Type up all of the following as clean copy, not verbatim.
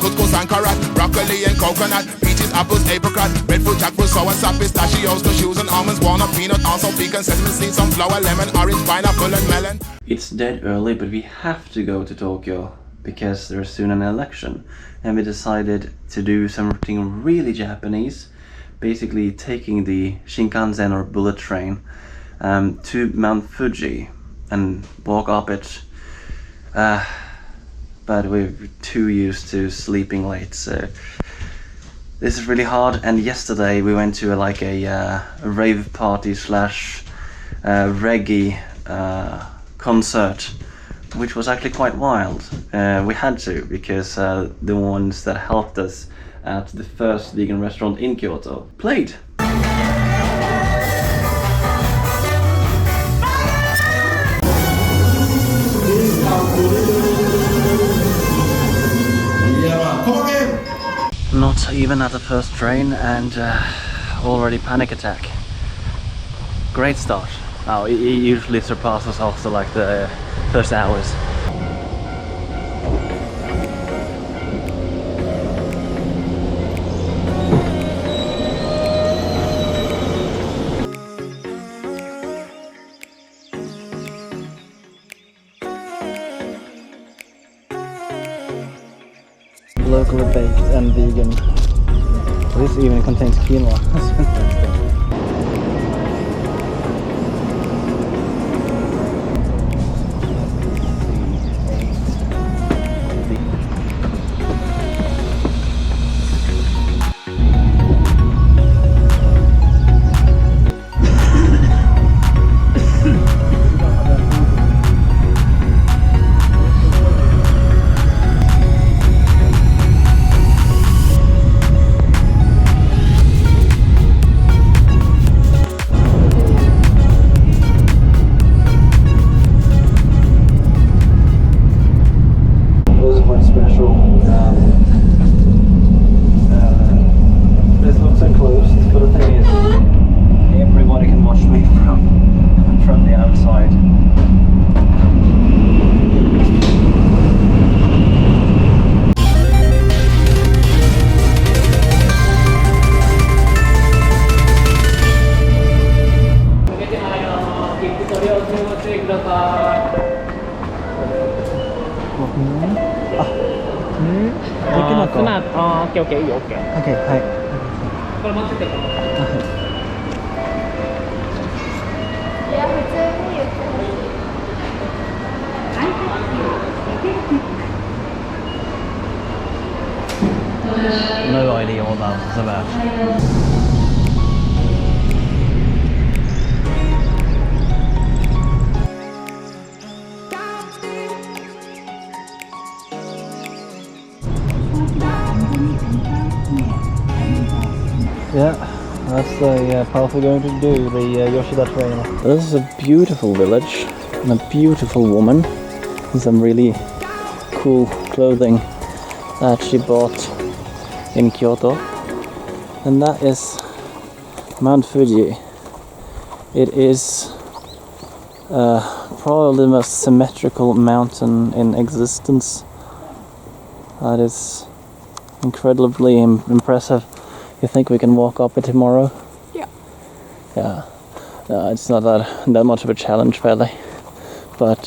couscous and carrot, broccoli and coconut, peaches, apples, apricot, breadfruit, jackfruit, sour sap, pistachios, cashews and almonds, walnut, peanut, also pecan, sesame seeds, sunflower, lemon, orange, pineapple and melon. It's dead early, but we have to go to Tokyo because there's soon an election, and we decided to do something really Japanese, basically taking the Shinkansen or bullet train to Mount Fuji and walk up it. But we're too used to sleeping late, so this is really hard. And yesterday we went to a rave party slash reggae concert, which was actually quite wild. We had to, because the ones that helped us at the first vegan restaurant in Kyoto played. Not even at the first train, and already panic attack. Great start. Oh, it usually surpasses after like the first hours. Locally baked and vegan. This even contains quinoa. Okay, hi. No idea what that was about. Yeah, that's the path we're going to do, the Yoshida Trail. This is a beautiful village and a beautiful woman in some really cool clothing that she bought in Kyoto. And that is Mount Fuji. It is probably the most symmetrical mountain in existence. That is incredibly impressive. You think we can walk up it tomorrow? Yeah. Yeah. It's not that much of a challenge, really. But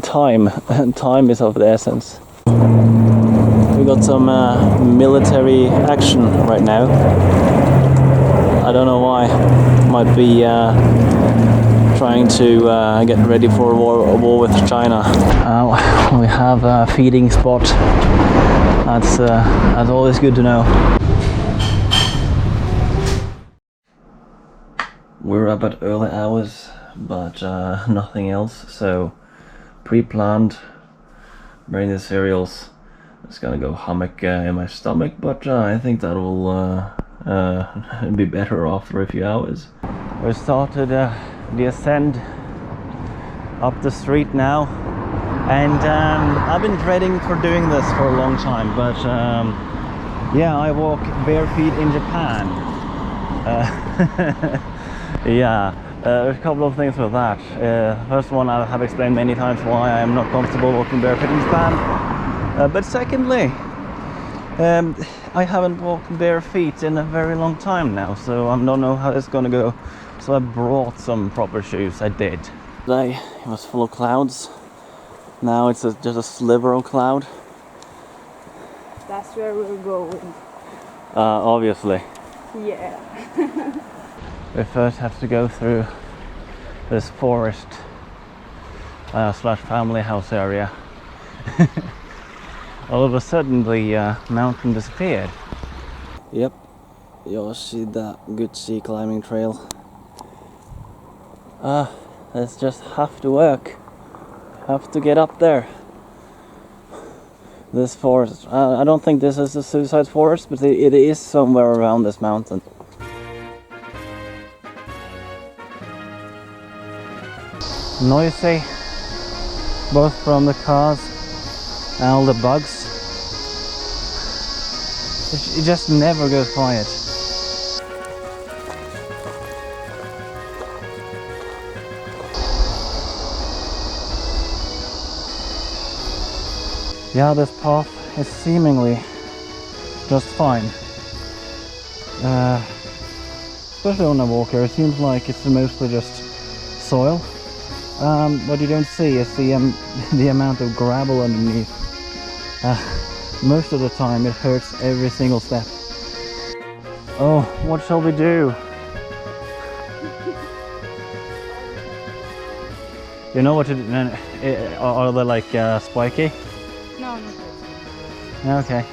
time is of the essence. We got some military action right now. I don't know why. Might be trying to get ready for a war with China. We have a feeding spot. That's always good to know. We're up at early hours, but nothing else. So pre-planned, bring the cereals. It's gonna go hammock in my stomach, but I think that will be better after a few hours. We started the ascent up the street now. And I've been dreading for doing this for a long time, but yeah, I walk bare feet in Japan. Yeah, there's a couple of things with that. First one, I have explained many times why I am not comfortable walking barefoot in Japan. But secondly, I haven't walked bare feet in a very long time now, so I don't know how it's gonna go. So I brought some proper shoes. I did. Today it was full of clouds. Now it's just a sliver of cloud. That's where we're going. Obviously. Yeah. We first have to go through this forest slash family house area. All of a sudden the mountain disappeared. Yep, Yoshida good sea climbing trail. Let's just have to work. Have to get up there. This forest, I don't think this is a suicide forest, but it is somewhere around this mountain. Noisy, both from the cars and all the bugs. It just never goes quiet. Yeah, this path is seemingly just fine. Especially on a walker, it seems like it's mostly just soil. What you don't see is the amount of gravel underneath. Most of the time it hurts every single step. Oh, what shall we do? You know what to do? Are they like spiky? No, not this. Okay.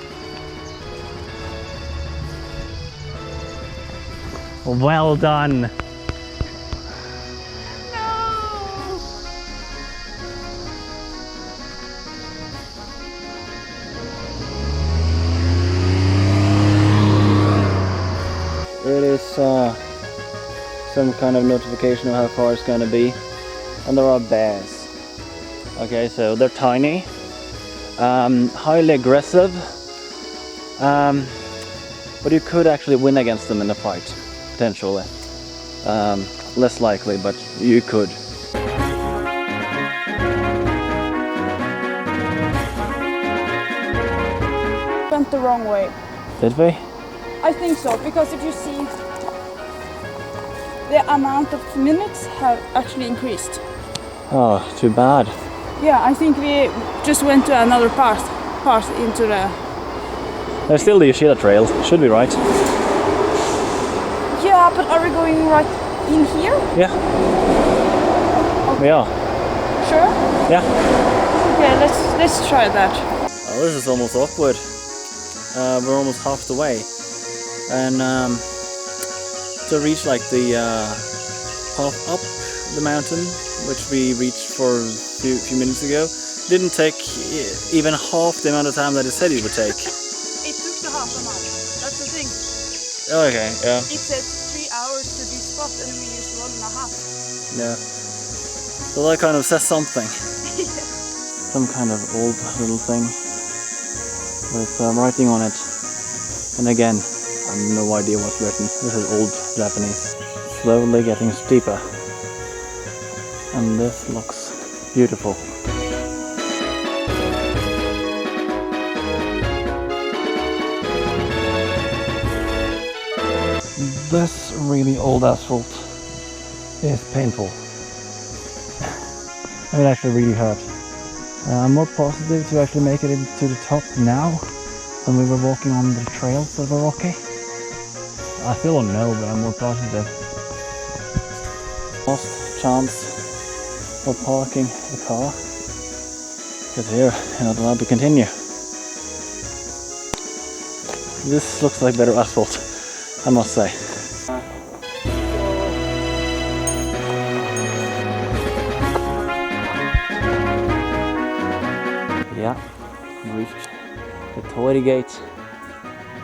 Well done. It is some kind of notification of how far it's gonna be, and there are bears. Okay, so they're tiny, highly aggressive, but you could actually win against them in a fight, potentially. Less likely, but you could. Went the wrong way. Did we? I think so, because if you see, the amount of minutes have actually increased. Oh, too bad. Yeah, I think we just went to another path into the... There's still the Yoshida trail, should be right. Yeah, but are we going right in here? Yeah. Okay. We are. Sure? Yeah. Okay, let's try that. Oh, this is almost awkward. We're almost half the way. And to reach like the path up the mountain, which we reached for a few minutes ago, didn't take even half the amount of time that it said it would take. It took the half an hour. That's the thing. Okay, yeah. It said 3 hours to this spot and we used 1.5. Yeah. So that kind of says something. Some kind of old little thing with writing on it. And again, I have no idea what's written. This is old Japanese. Slowly getting steeper. And this looks beautiful. This really old asphalt is painful. It actually really hurt. I'm more positive to actually make it into the top now when we were walking on the trails that were rocky. I still don't know, but I'm more positive. Last chance of parking the car, because here you're not allowed to continue. This looks like better asphalt, I must say. Yeah, we reached the Tori gate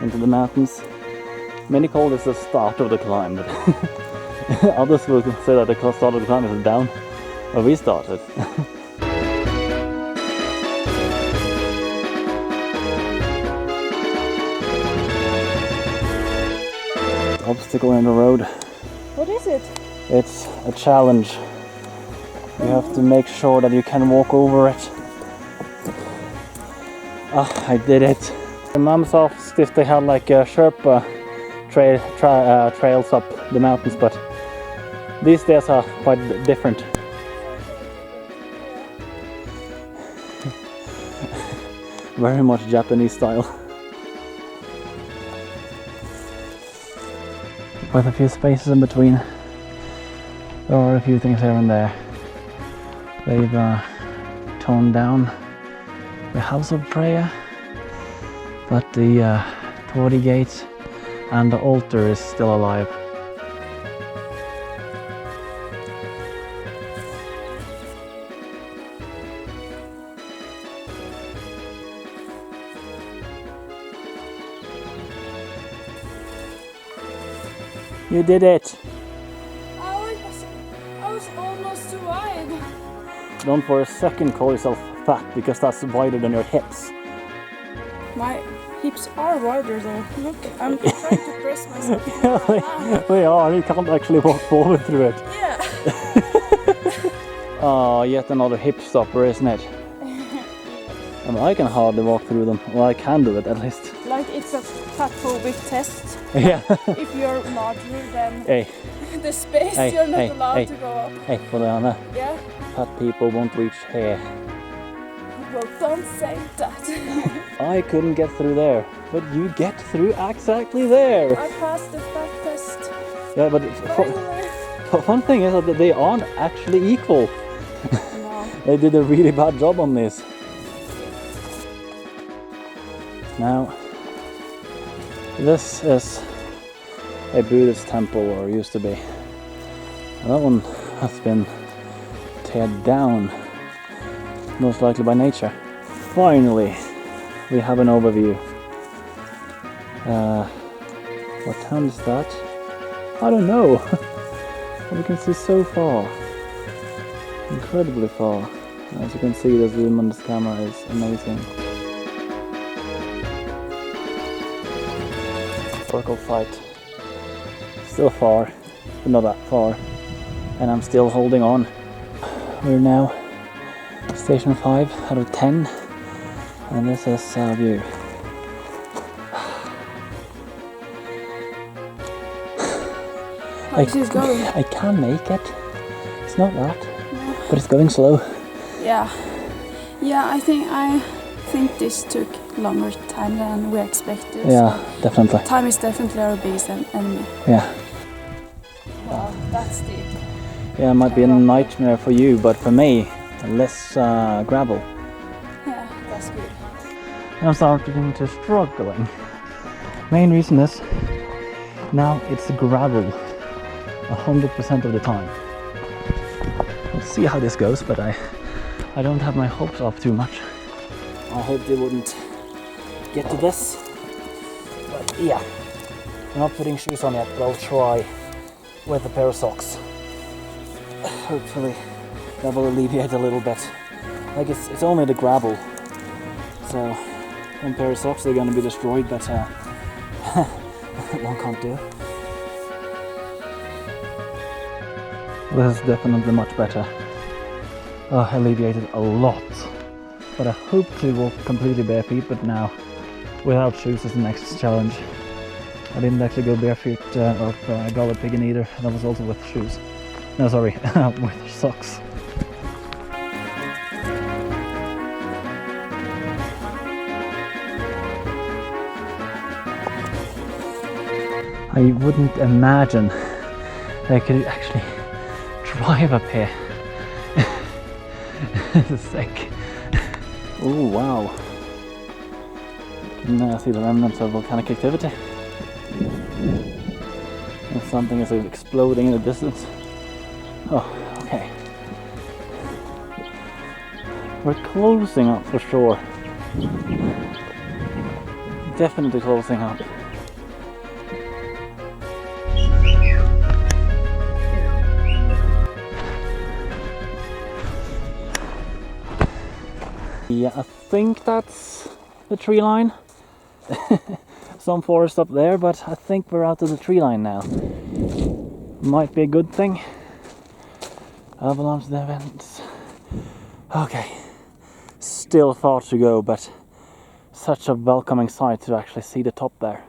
into the mountains. Many call this the start of the climb, but others will say that the start of the climb is down where we started. Obstacle in the road. What is it? It's a challenge. You have to make sure that you can walk over it. I did it. In Mom's office, they had like Sherpa trails up the mountains, but these days are quite different. Very much Japanese style. With a few spaces in between. There are a few things here and there. They've toned down the house of prayer, but the torii gate and the altar is still alive. You did it! I was almost too wide. Don't for a second call yourself fat, because that's wider than your hips. My hips are wider though. Look, I'm trying to press myself. Yeah, they are. You can't actually walk forward through it. Yeah. Oh, yet another hip stopper, isn't it? I mean, I can hardly walk through them. Well, I can do it at least. Like it's a fatphobic test. Yeah. If you're larger than Hey. the space, Hey, you're not hey, allowed hey. to go up. Hey, Juliana. Yeah? Fat people won't reach here. Well, don't say that. I couldn't get through there, but you get through exactly there. I passed the fat test. Yeah, but fun thing is that they aren't actually equal. No. They did a really bad job on this. Now, this is a Buddhist temple, or used to be. And that one has been teared down, most likely by nature. Finally, we have an overview. What time is that? I don't know. We can see so far. Incredibly far. As you can see, the zoom on this camera is amazing. Circle fight. Still far, but not that far. And I'm still holding on. We're now station 5 out of 10. And this is our view. How is this going? I can make it. It's not that. No. But it's going slow. Yeah. Yeah, I think this took longer time than we expected. Yeah, so definitely. Time is definitely our biggest enemy. Yeah. Wow, that's deep. Yeah, it might be a nightmare for you, but for me, less gravel. Yeah, that's good. I'm starting to struggling. Main reason is now it's gravel 100% of the time. We'll see how this goes, but I don't have my hopes up too much. I hope they wouldn't get to this. But yeah, I'm not putting shoes on yet, but I'll try with a pair of socks. Hopefully that will alleviate a little bit. Like it's only the gravel, so one pair of socks they're gonna be destroyed, but one can't do. This is definitely much better. Alleviated a lot. But I hope to walk completely bare feet, but now without shoes is the next challenge. I didn't actually go barefoot up Gullah Piggen either. That was also with shoes. No, sorry, with socks. I wouldn't imagine that I could actually drive up here. This is sick. Oh wow. Can see the remnants of volcanic activity. And something is exploding in the distance. Oh, okay. We're closing up for sure. Definitely closing up. Yeah, I think that's the tree line. Some forest up there, but I think we're out of the tree line now. Might be a good thing. Avalanche events. Okay. Still far to go, but such a welcoming sight to actually see the top there.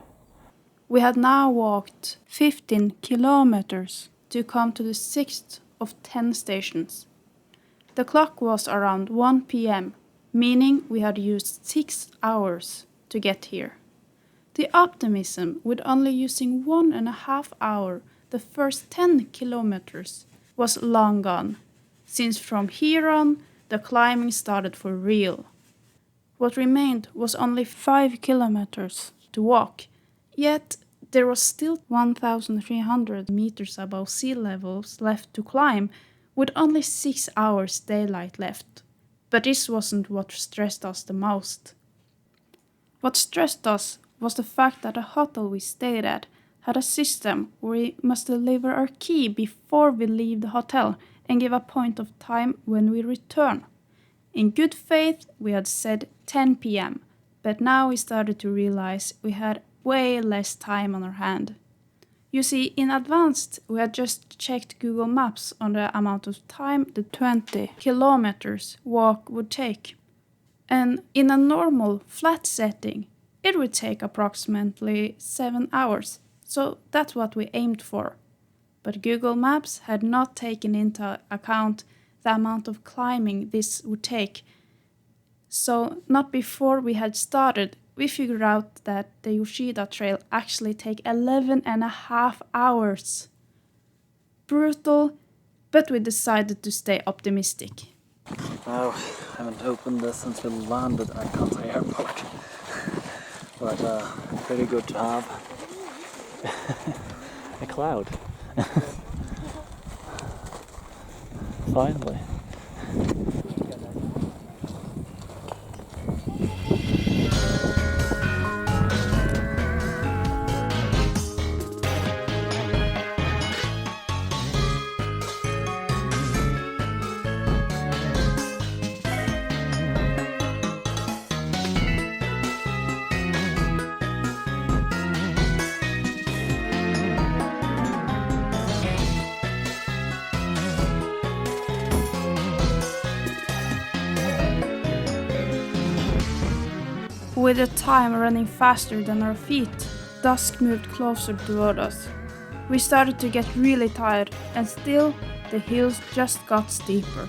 We had now walked 15 kilometers to come to the 6th of 10 stations. The clock was around 1 p.m., meaning we had used 6 hours to get here. The optimism with only using 1.5 hours the first 10 kilometers was long gone, since from here on the climbing started for real. What remained was only 5 kilometers to walk, yet there was still 1,300 meters above sea levels left to climb, with only 6 hours daylight left. But this wasn't what stressed us the most. What stressed us was the fact that the hotel we stayed at had a system where we must deliver our key before we leave the hotel and give a point of time when we return. In good faith, we had said 10 p.m., but now we started to realize we had way less time on our hand. You see, in advance, we had just checked Google Maps on the amount of time the 20 kilometers walk would take. And in a normal, flat setting, it would take approximately 7 hours, so that's what we aimed for. But Google Maps had not taken into account the amount of climbing this would take. So not before we had started, we figured out that the Yoshida trail actually take 11.5 hours. Brutal, but we decided to stay optimistic. Oh, I haven't opened this since we landed at Kansai Airport. But pretty good to have a cloud. Finally. With the time running faster than our feet, dusk moved closer toward us. We started to get really tired, and still, the hills just got steeper.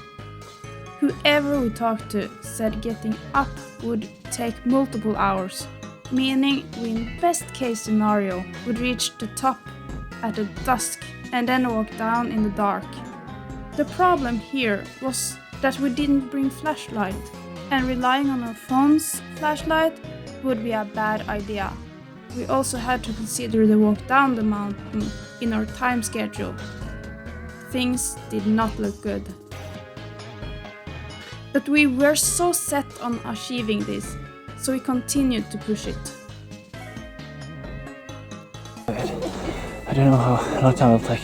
Whoever we talked to said getting up would take multiple hours, meaning we in best case scenario would reach the top at the dusk and then walk down in the dark. The problem here was that we didn't bring flashlight, and relying on our phone's flashlight would be a bad idea. We also had to consider the walk down the mountain in our time schedule. Things did not look good. But we were so set on achieving this, so we continued to push it. I don't know how long time it'll take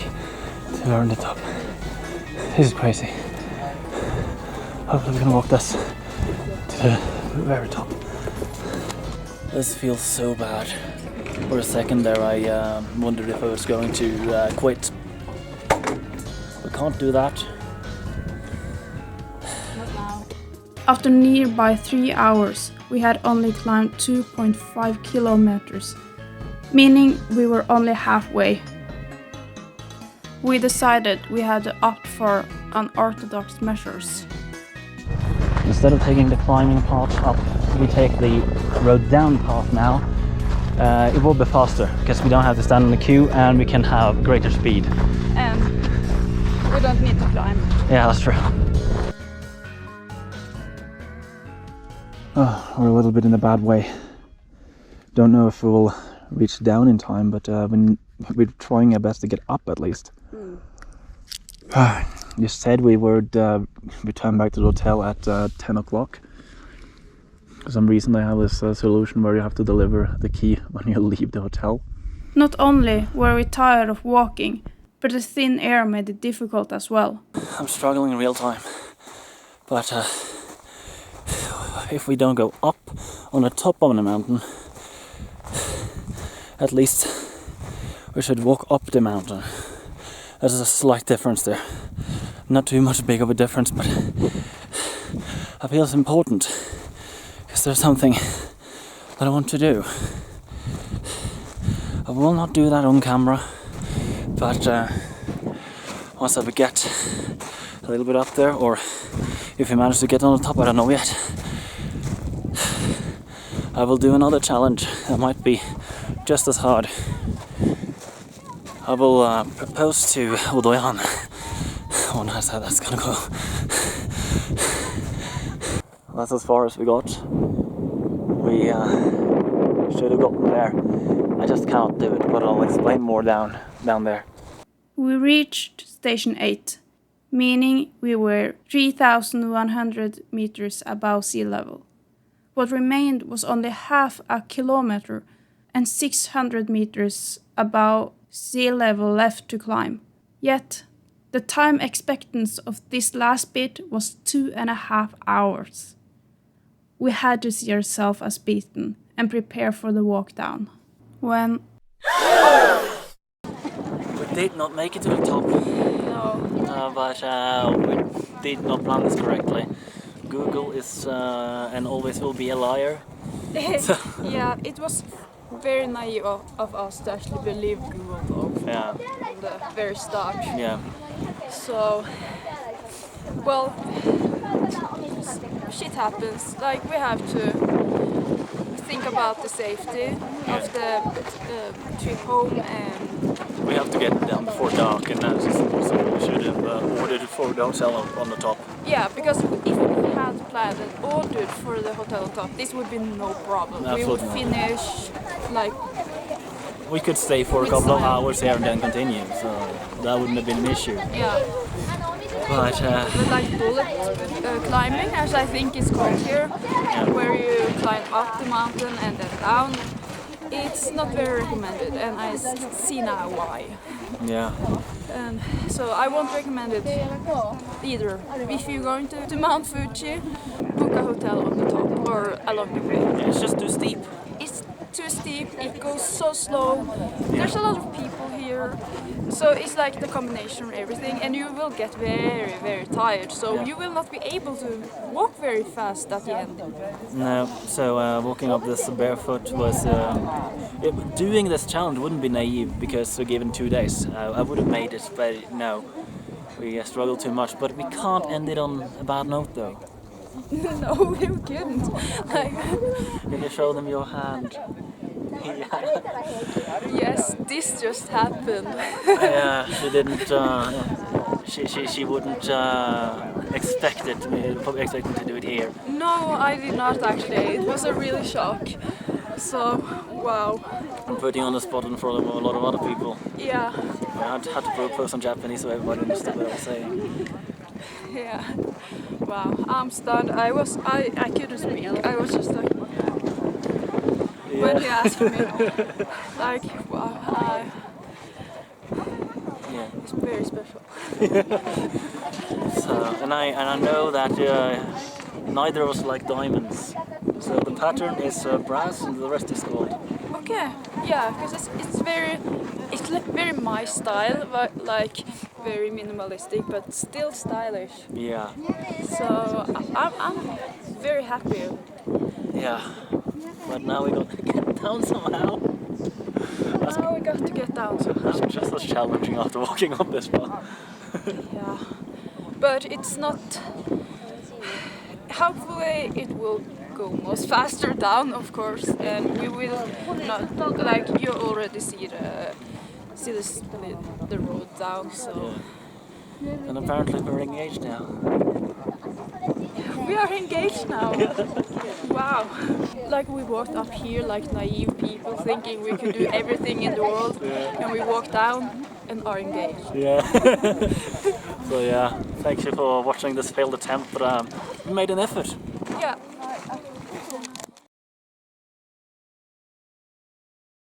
to learn the top. This is crazy. Hopefully we can walk this to the very top. This feels so bad. For a second there I wondered if I was going to quit. We can't do that. After nearby 3 hours, we had only climbed 2.5 kilometers, meaning we were only halfway. We decided we had to opt for unorthodox measures. Instead of taking the climbing path up, we take the road down path now. It will be faster because we don't have to stand in the queue and we can have greater speed. And we don't need to climb. Yeah, that's true. Oh, we're a little bit in a bad way. Don't know if we'll reach down in time, but we're trying our best to get up at least. You said we would return back to the hotel at 10 o'clock. For some reason they have this solution where you have to deliver the key when you leave the hotel. Not only were we tired of walking, but the thin air made it difficult as well. I'm struggling in real time, but if we don't go up on the top of the mountain, at least we should walk up the mountain. There's a slight difference there. Not too much big of a difference, but I feel it's important because there's something that I want to do. I will not do that on camera, but once I get a little bit up there, or if I manage to get on the top, I don't know yet, I will do another challenge that might be just as hard. I will propose to Odoyan. Oh, that's how that's gonna go. That's as far as we got. We should have gotten there. I just cannot do it, but I'll explain more down there. We reached station 8, meaning we were 3,100 meters above sea level. What remained was only half a kilometer and 600 meters above sea level left to climb. Yet, the time expectancy of this last bit was 2.5 hours. We had to see ourselves as beaten and prepare for the walk down. When we did not make it to the top. No. But we did not plan this correctly. Google is and always will be a liar. Yeah, it was very naive of us to actually believe Google though. Yeah. From the very start. Yeah. So, well, shit happens. Like, we have to think about the safety of the trip home, and we have to get down before dark, and that's so we should have ordered for the hotel on the top. yeah, because if we had planned and ordered for the hotel on top, this would be no problem. Absolutely. We would finish like we could stay for a couple of hours here and then continue, so that wouldn't have been an issue. Yeah. But like bullet climbing, as I think it's called here, where you climb up the mountain and then down, it's not very recommended, and I see now why. Yeah. So I won't recommend it either. If you're going to Mount Fuji, book a hotel on the top or along the way. Yeah, it's just too steep. It's too steep, it goes so slow, there's a lot of people here, so it's like the combination of everything, and you will get very, very tired, so you will not be able to walk very fast at the end. No, so walking up this barefoot was... doing this challenge wouldn't be naive, because we're given 2 days. I would have made it, but no, we struggled too much, but we can't end it on a bad note though. No, we couldn't. Like, can you show them your hand? Yes, this just happened. Yeah, she didn't. She wouldn't expect it. Probably expect me to do it here. No, I did not actually. It was a really shock. So, wow. I'm putting on the spot in front of a lot of other people. Yeah. I had to propose in Japanese so everybody understood what I was saying. Yeah. Wow, I'm stunned. I couldn't speak. I was just like, when he asked me, like, wow, it's very special. So, and I know that neither of us like diamonds. So the pattern is brass, and the rest is gold. Okay, yeah, because it's like very my style, but like very minimalistic, but still stylish. Yeah. So I'm very happy. Yeah. But now we got to get down somehow. Now we got to get down somehow. That's just as challenging after walking up this far. Yeah. But it's not... Hopefully it will go most faster down, of course, and we will not... Like, you already see the road down, so... Yeah. And apparently we're engaged now. We are engaged now. Wow. Like, we walked up here like naive people thinking we could do everything in the world, and we walk down and are engaged. Yeah. So yeah, thank you for watching this failed attempt, but we made an effort. Yeah.